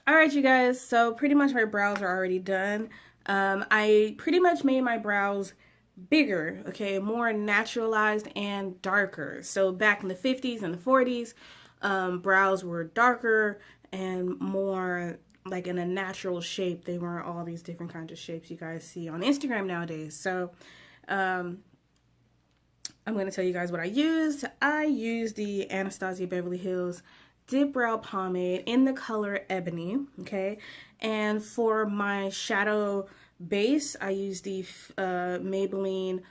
All right, you guys, so pretty much my brows are already done. I pretty much made my brows bigger, okay, more naturalized and darker. So back in the 50s and the 40s, brows were darker and more like in a natural shape. They weren't all these different kinds of shapes you guys see on Instagram nowadays. So I'm going to tell you guys what I used. I used the Anastasia Beverly Hills Dip Brow Pomade in the color Ebony, okay? And for my shadow base, I used the Maybelline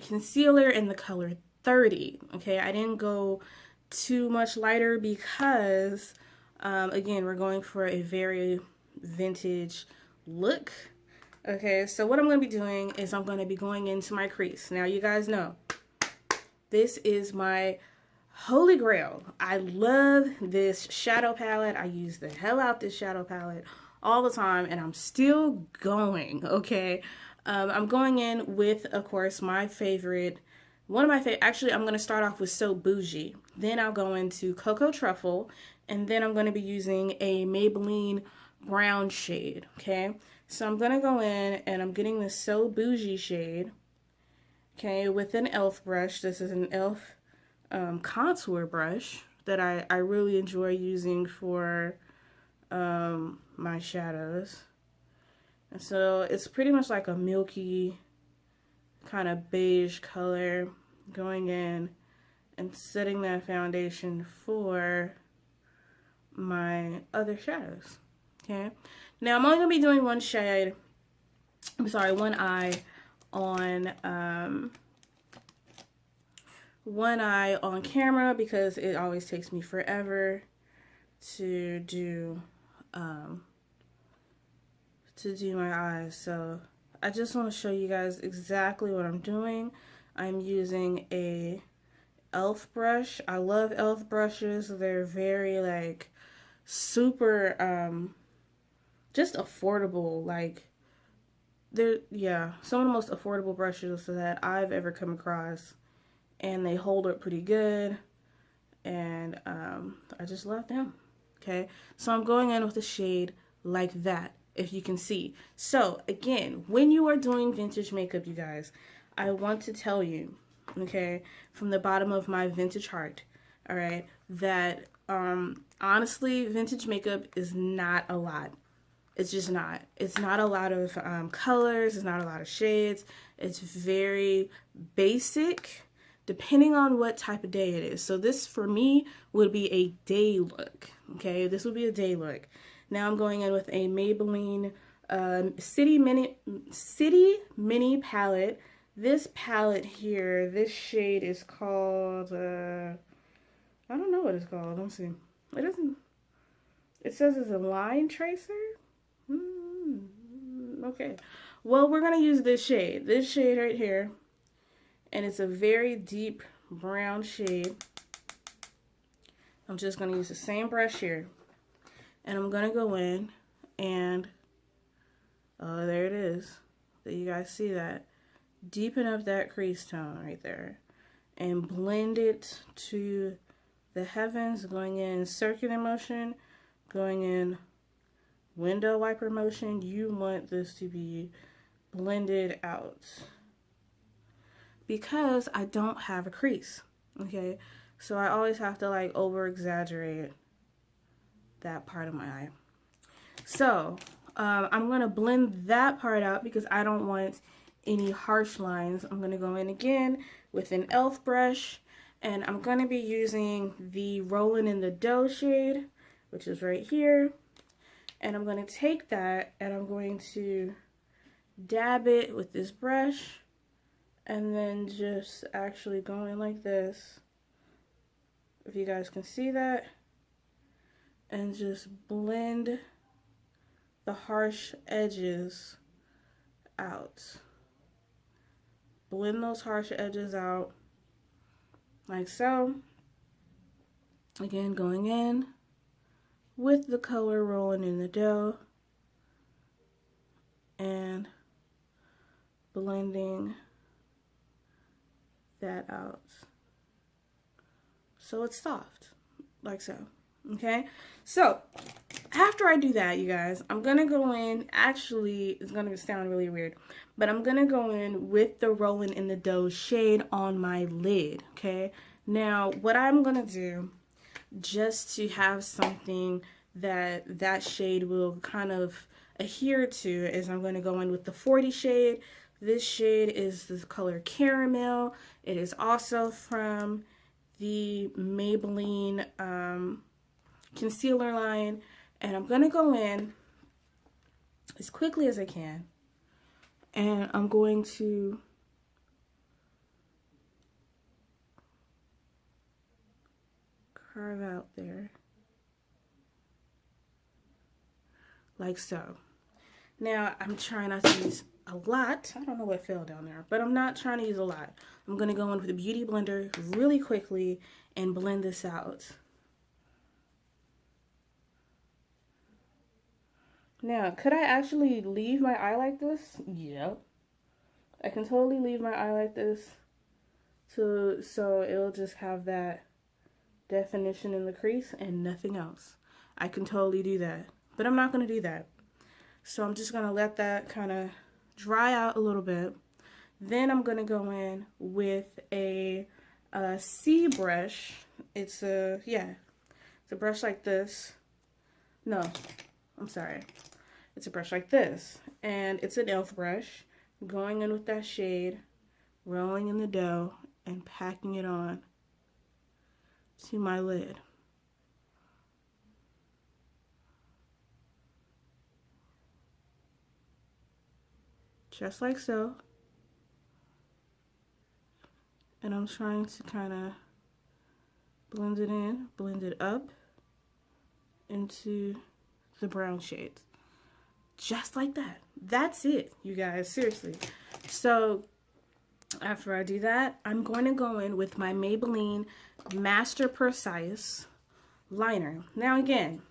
concealer in the color 30, okay? I didn't go too much lighter because, again, we're going for a very vintage look. Okay, so what I'm going to be doing is I'm going to be going into my crease. Now, you guys know, this is my holy grail. I love this shadow palette. I use the hell out this shadow palette all the time, and I'm still going, okay? I'm going in with, of course, my favorite, one of my favorite, actually, I'm going to start off with So Bougie. Then I'll go into Cocoa Truffle, and then I'm going to be using a Maybelline brown shade, okay? So I'm going to go in and I'm getting the So Bougie shade, okay, with an e.l.f. brush. This is an e.l.f. Contour brush that I really enjoy using for my shadows. And so it's pretty much like a milky kind of beige color, going in and setting that foundation for my other shadows. Okay, now I'm only going to be doing one shade, one eye on camera because it always takes me forever to do my eyes. So I just want to show you guys exactly what I'm doing. I'm using a e.l.f. brush. I love e.l.f. brushes. They're very like super just affordable, like they're, yeah, some of the most affordable brushes that I've ever come across, and they hold up pretty good, and I just love them. Okay, so I'm going in with a shade like that, if you can see. So again, when you are doing vintage makeup, you guys, I want to tell you, okay, from the bottom of my vintage heart, all right, that honestly, vintage makeup is not a lot. It's just not. It's not a lot of colors. It's not a lot of shades. It's very basic, depending on what type of day it is. So this, for me, would be a day look. Okay, this would be a day look. Now I'm going in with a Maybelline City Mini palette. This palette here, this shade is called, I don't know what it's called. Let's see. It doesn't. It says it's a line tracer. Okay, well, we're gonna use this shade right here, and it's a very deep brown shade. I'm just gonna use the same brush here, and I'm gonna go in and there it is. Do you guys see that? Deepen up that crease tone right there and blend it to the heavens, going in circular motion, going in window wiper motion. You want this to be blended out because I don't have a crease, okay? So I always have to like over exaggerate that part of my eye. So I'm gonna blend that part out because I don't want any harsh lines. I'm gonna go in again with an e.l.f. brush, and I'm gonna be using the Rolling in the Dough shade, which is right here. And I'm going to take that and I'm going to dab it with this brush, and then just actually go in like this, if you guys can see that, and just blend the harsh edges out. Blend those harsh edges out like so. Again, going in with the color Rolling in the Dough and blending that out so it's soft, like so. Okay, so after I do that, you guys, I'm gonna go in. Actually, it's gonna sound really weird, but I'm gonna go in with the Rolling in the Dough shade on my lid. Okay, now what I'm gonna do, just to have something that shade will kind of adhere to, is I'm going to go in with the 40 shade. This shade is the color Caramel. It is also from the Maybelline concealer line, and I'm going to go in as quickly as I can, and I'm going to carve out there like so. Now, I'm trying not to use a lot. I don't know what fell down there, but I'm not trying to use a lot. I'm going to go in with a beauty blender really quickly and blend this out. Now, could I actually leave my eye like this? Yeah. I can totally leave my eye like this so it'll just have that definition in the crease and nothing else. I can totally do that, but I'm not going to do that. So I'm just going to let that kind of dry out a little bit. Then I'm going to go in with a C brush. It's a brush like this. No, I'm sorry. It's a brush like this. And it's an e.l.f. brush. Going in with that shade, rolling in the dough, and packing it on to my lid. Just like so. And I'm trying to kind of blend it in, blend it up into the brown shades. Just like that. That's it, you guys, seriously. So after I do that, I'm going to go in with my Maybelline Master Precise liner. Now again,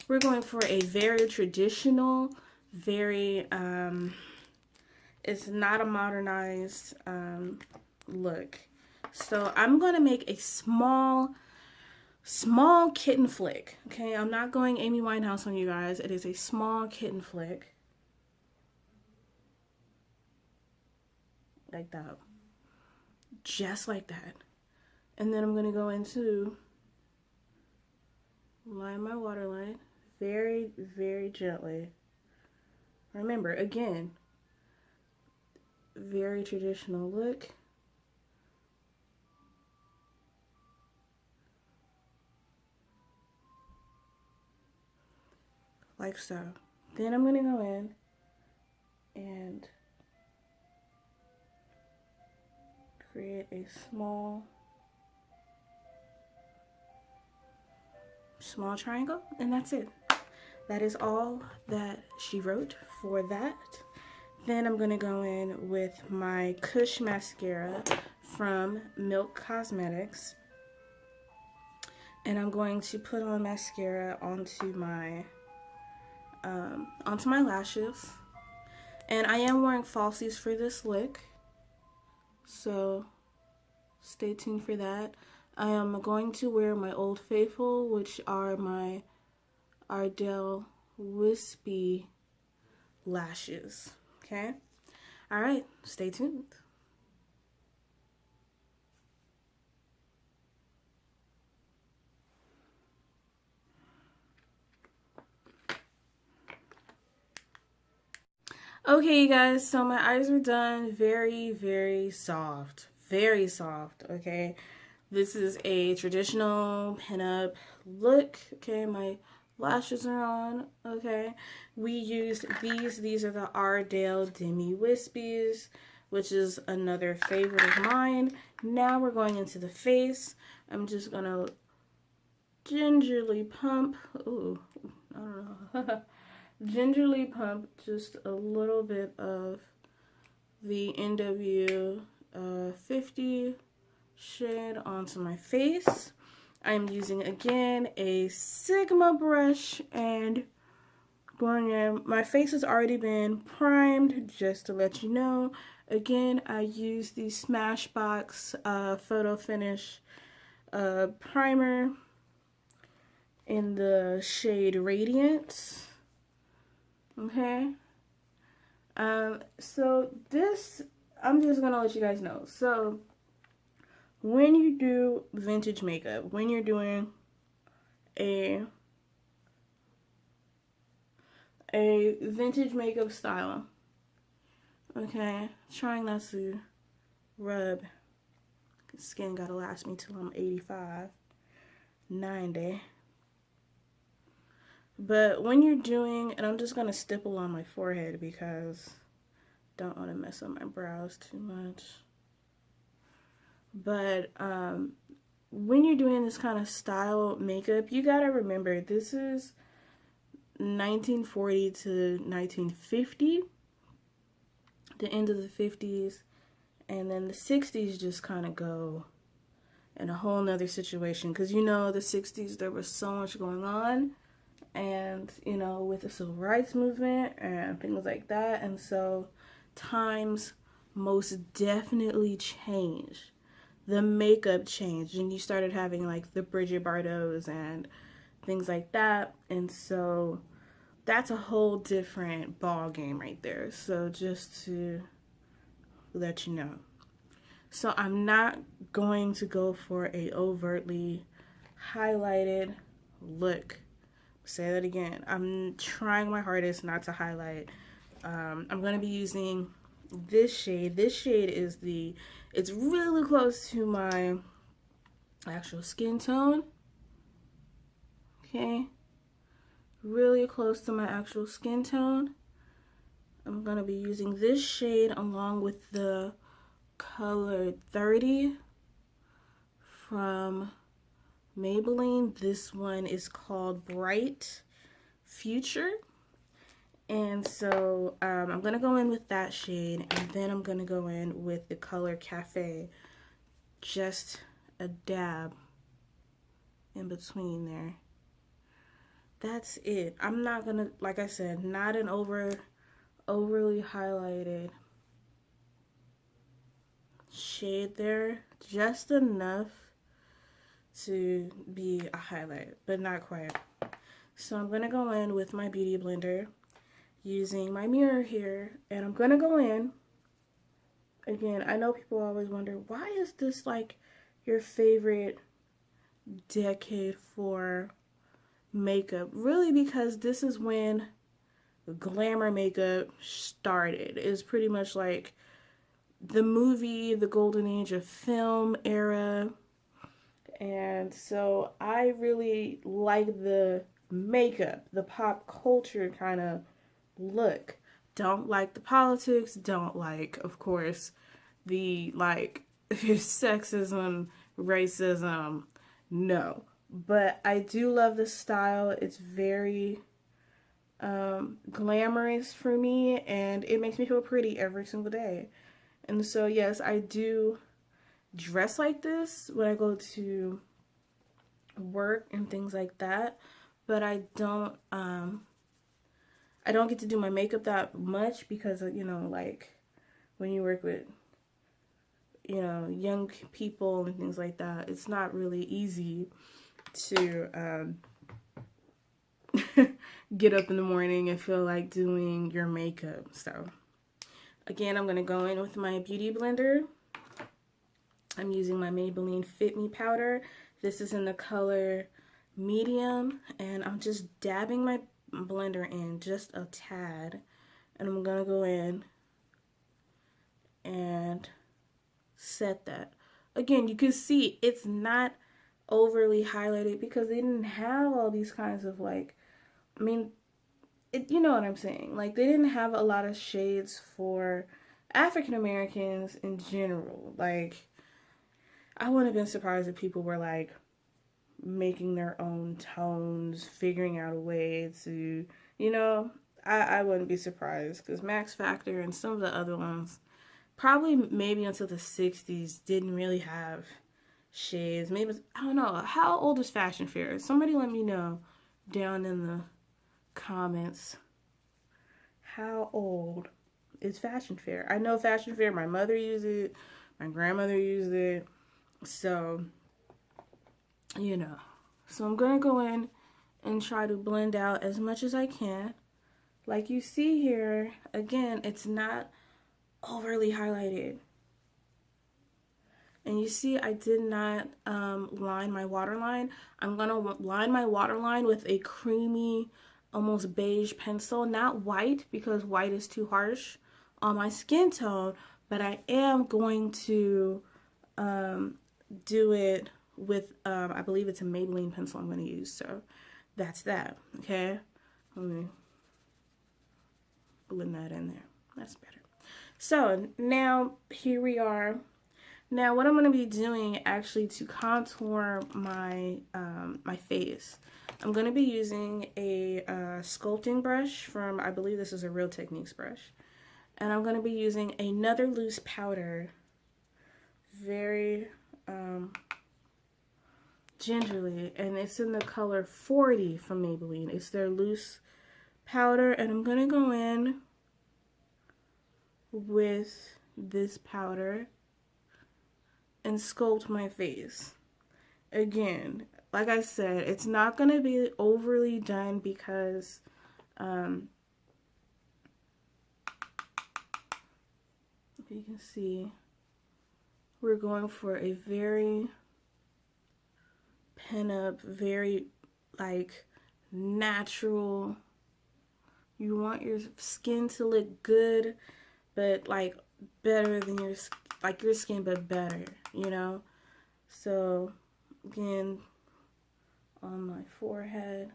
we're going for a very traditional, very, it's not a modernized look. So I'm going to make a small kitten flick. Okay, I'm not going Amy Winehouse on you guys. It is a small kitten flick. Like that. Just like that. And then I'm going to go into line my waterline very, very gently. Remember, again, very traditional look. Like so. Then I'm going to go in and create a small triangle, and that's it. That is all that she wrote for that. Then I'm going to go in with my Kush mascara from Milk Cosmetics, and I'm going to put on mascara onto my lashes. And I am wearing falsies for this look, so stay tuned for that. I am going to wear my Old Faithful, which are my Ardell Wispy lashes. Okay? Alright, stay tuned. Okay, you guys, so my eyes are done. Very, very soft. Very soft, okay? This is a traditional pinup look, okay? My lashes are on, okay? We used these. These are the Ardell Demi Wispies, which is another favorite of mine. Now we're going into the face. I'm just going to gingerly pump. Ooh, I don't know. Gingerly pump just a little bit of the NW50 shade onto my face. I'm using again a Sigma brush and going in. My face has already been primed, just to let you know. Again, I use the Smashbox Photo Finish primer, in the shade Radiance. Okay. So this, I'm just gonna let you guys know. So when you do vintage makeup, when you're doing a vintage makeup style, okay, trying not to rub, skin gotta last me till I'm 85, 90. But when you're doing, and I'm just gonna stipple on my forehead because don't want to mess up my brows too much. But when you're doing this kind of style makeup, you gotta remember this is 1940 to 1950, the end of the 50s, and then the 60s just kind of go in a whole nother situation, because you know the 60s there was so much going on, and you know, with the civil rights movement and things like that, and so times most definitely changed. The makeup changed, and you started having like the Bridget Bardots and things like that, and so that's a whole different ball game right there. So just to let you know, so I'm not going to go for a overtly highlighted look. Say that again. I'm trying my hardest not to highlight. I'm going to be using this shade. This shade is it's really close to my actual skin tone. Okay. Really close to my actual skin tone. I'm going to be using this shade along with the color 30 from Maybelline. This one is called Bright Future. And so I'm going to go in with that shade, and then I'm going to go in with the color Cafe. Just a dab in between there. That's it. I'm not going to, like I said, not an overly highlighted shade there. Just enough to be a highlight, but not quite. So I'm going to go in with my Beauty Blender using my mirror here, and I'm going to go in. Again, I know people always wonder, why is this like your favorite decade for makeup? Really, because this is when glamour makeup started. It's pretty much like the movie, the golden age of film era. And so I really like the makeup, the pop culture kind of look. Don't like the politics, don't like, of course, the like sexism, racism, no. But I do love the style. It's very glamorous for me, and it makes me feel pretty every single day. And so yes, I do dress like this when I go to work and things like that, but I don't get to do my makeup that much because, you know, like when you work with, you know, young people and things like that, it's not really easy to get up in the morning and feel like doing your makeup. So again, I'm going to go in with my Beauty Blender. I'm using my Maybelline Fit Me powder. This is in the color medium, and I'm just dabbing my blender in just a tad, and I'm gonna go in and set that. Again, you can see it's not overly highlighted because they didn't have all these kinds of like, I mean, you know what I'm saying, like they didn't have a lot of shades for African Americans in general. Like, I wouldn't have been surprised if people were like making their own tones, figuring out a way to, you know, I wouldn't be surprised, because Max Factor and some of the other ones, probably maybe until the 60s, didn't really have shades. Maybe, I don't know, how old is Fashion Fair? Somebody let me know down in the comments. How old is Fashion Fair? I know Fashion Fair, my mother used it, my grandmother used it, so, you know. So I'm gonna go in and try to blend out as much as I can. Like you see here, again, it's not overly highlighted. And you see I did not line my waterline. I'm going to line my waterline with a creamy, almost beige pencil. Not white, because white is too harsh on my skin tone. But I am going to do it with, I believe it's a Maybelline pencil I'm going to use. So that's that, okay? Let me blend that in there. That's better. So now here we are. Now what I'm going to be doing actually to contour my my face, I'm going to be using a sculpting brush from, I believe this is a Real Techniques brush. And I'm going to be using another loose powder, very gingerly, and it's in the color 40 from Maybelline. It's their loose powder, and I'm going to go in with this powder and sculpt my face. Again, like I said, it's not going to be overly done because if you can see, we're going for a very pinup, very like natural. You want your skin to look good, but like better than your skin, but better, you know. So again, on my forehead,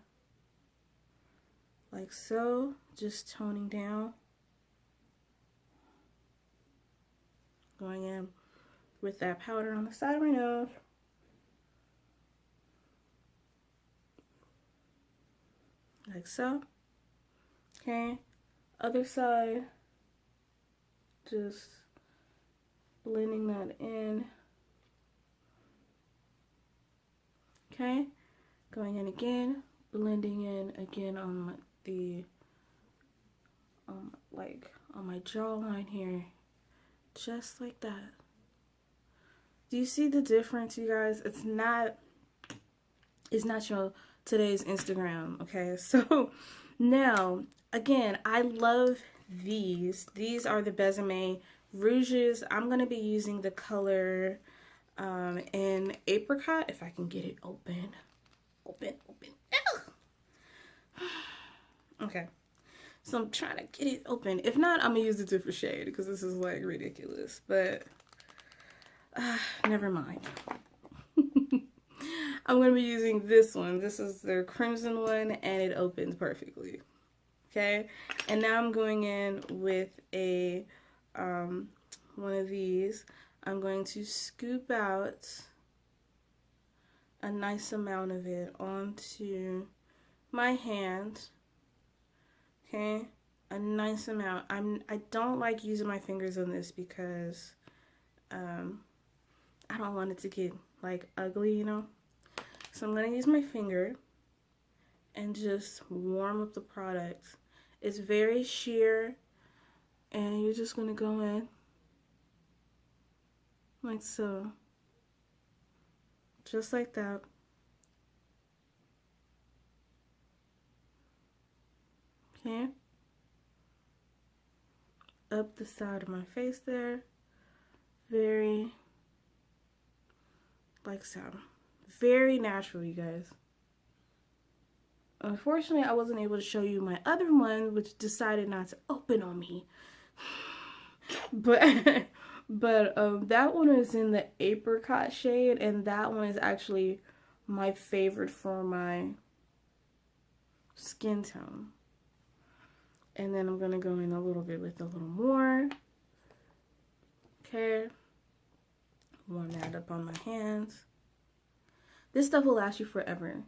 like so, just toning down, going in with that powder on the side of my nose. Like so. Okay, other side, just blending that in. Okay, going in again, blending in again on the like on my jawline here, just like that. Do you see the difference, you guys? It's not your today's Instagram, okay? So now, again, I love these. These are the Besame rouges. I'm going to be using the color in Apricot, if I can get it open. Open. Okay. So I'm trying to get it open. If not, I'm going to use a different shade because this is like ridiculous. But never mind. I'm going to be using this one. This is their crimson one, and it opens perfectly. Okay, and now I'm going in with a one of these. I'm going to scoop out a nice amount of it onto my hand. Okay, a nice amount. I don't like using my fingers on this because I don't want it to get like ugly, you know. So I'm going to use my finger and just warm up the product. It's very sheer, and you're just going to go in like so. Just like that. Okay. Up the side of my face there. Very, like so. Very natural, you guys. Unfortunately, I wasn't able to show you my other one, which decided not to open on me. But that one is in the Apricot shade, and that one is actually my favorite for my skin tone. And then I'm going to go in a little bit with a little more. Okay. Warm that up on my hands. This stuff will last you forever.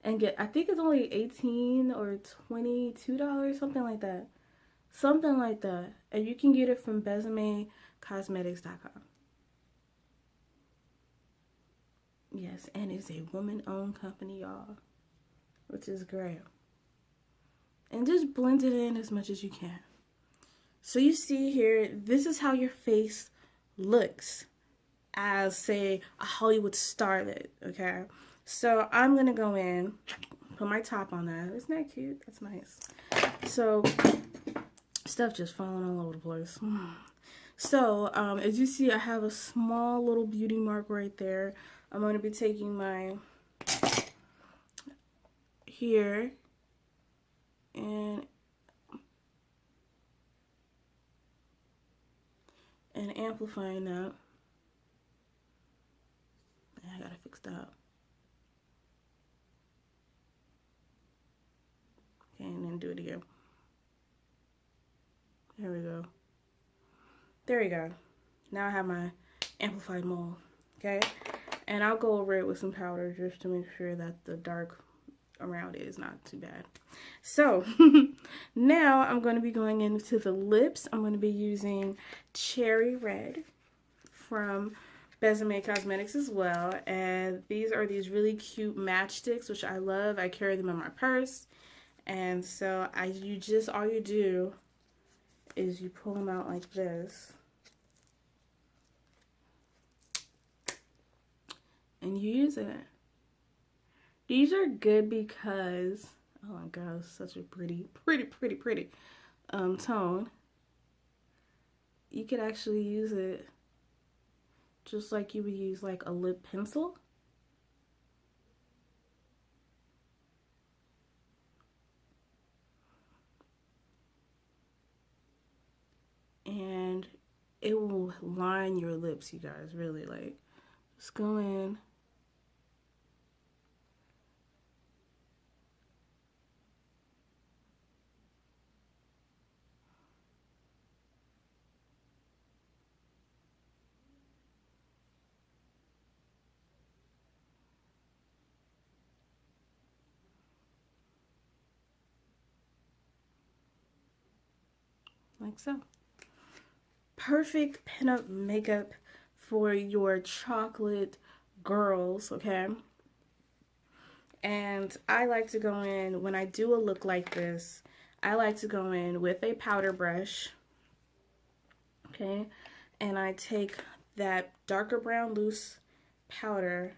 And I think it's only $18 or $22, something like that. Something like that. And you can get it from BesameCosmetics.com. Yes, and it's a woman-owned company, y'all. Which is great. And just blend it in as much as you can. So you see here, this is how your face looks as, say, a Hollywood starlet, okay? So I'm going to go in, put my top on that. Isn't that cute? That's nice. So stuff just falling all over the place. So as you see, I have a small little beauty mark right there. I'm going to be taking my here and amplifying that. I gotta fix that. Okay, and then do it again. There we go. There we go. Now I have my amplified mole. Okay, and I'll go over it with some powder just to make sure that the dark around it is not too bad. So now I'm going to be going into the lips. I'm going to be using Cherry Red from Besame Cosmetics as well, and these are these really cute matchsticks, which I love. I carry them in my purse, and so all you do is you pull them out like this, and you use it. These are good because, oh my gosh, such a pretty tone. You could actually use it just like you would use like a lip pencil. And it will line your lips, you guys, really. Like, just go in. Like so. Perfect pinup makeup for your chocolate girls, okay? And I like to go in, when I do a look like this, I like to go in with a powder brush, okay? And I take that darker brown loose powder,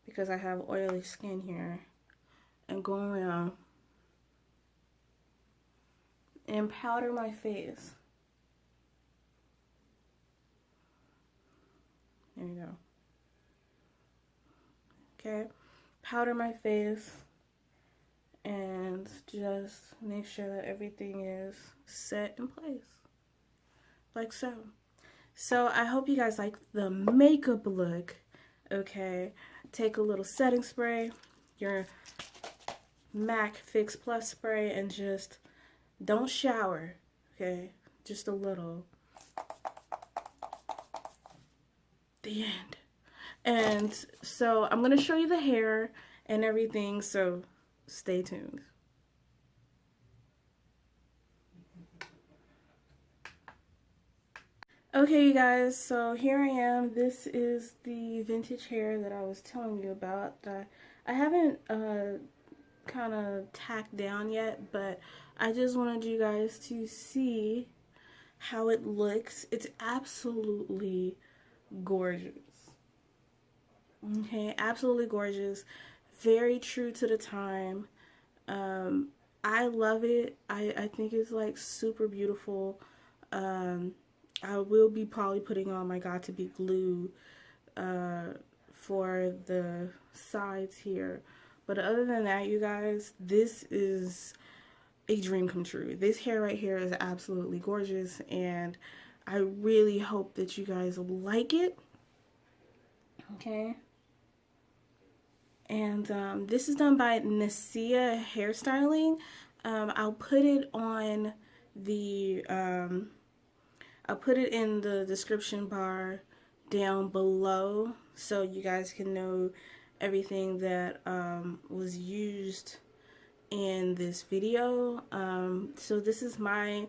because I have oily skin here, and go around and powder my face. There you go. Okay, powder my face and just make sure that everything is set in place, like so. So I hope you guys like the makeup look. Okay, take a little setting spray, your MAC Fix Plus spray, and just don't shower, okay? Just a little. The end. And so I'm going to show you the hair and everything, so stay tuned. Okay, you guys, so here I am. This is the vintage hair that I was telling you about. I haven't kind of tacked down yet, but I just wanted you guys to see how it looks. It's absolutely gorgeous. Okay, absolutely gorgeous. Very true to the time. I love it. I think it's like super beautiful. I will be probably putting on my Got to Be glue for the sides here. But other than that, you guys, this is a dream come true. This hair right here is absolutely gorgeous, and I really hope that you guys like it. Okay. And this is done by Nasia Hairstyling. I'll put it on the I'll put it in the description bar down below so you guys can know everything that was used in this video. So this is my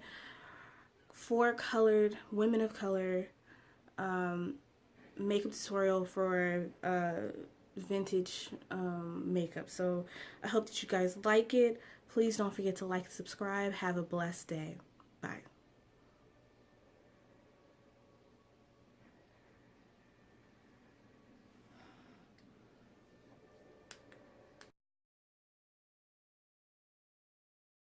4 colored women of color makeup tutorial for vintage makeup. So I hope that you guys like it. Please don't forget to like and subscribe. Have a blessed day. Bye.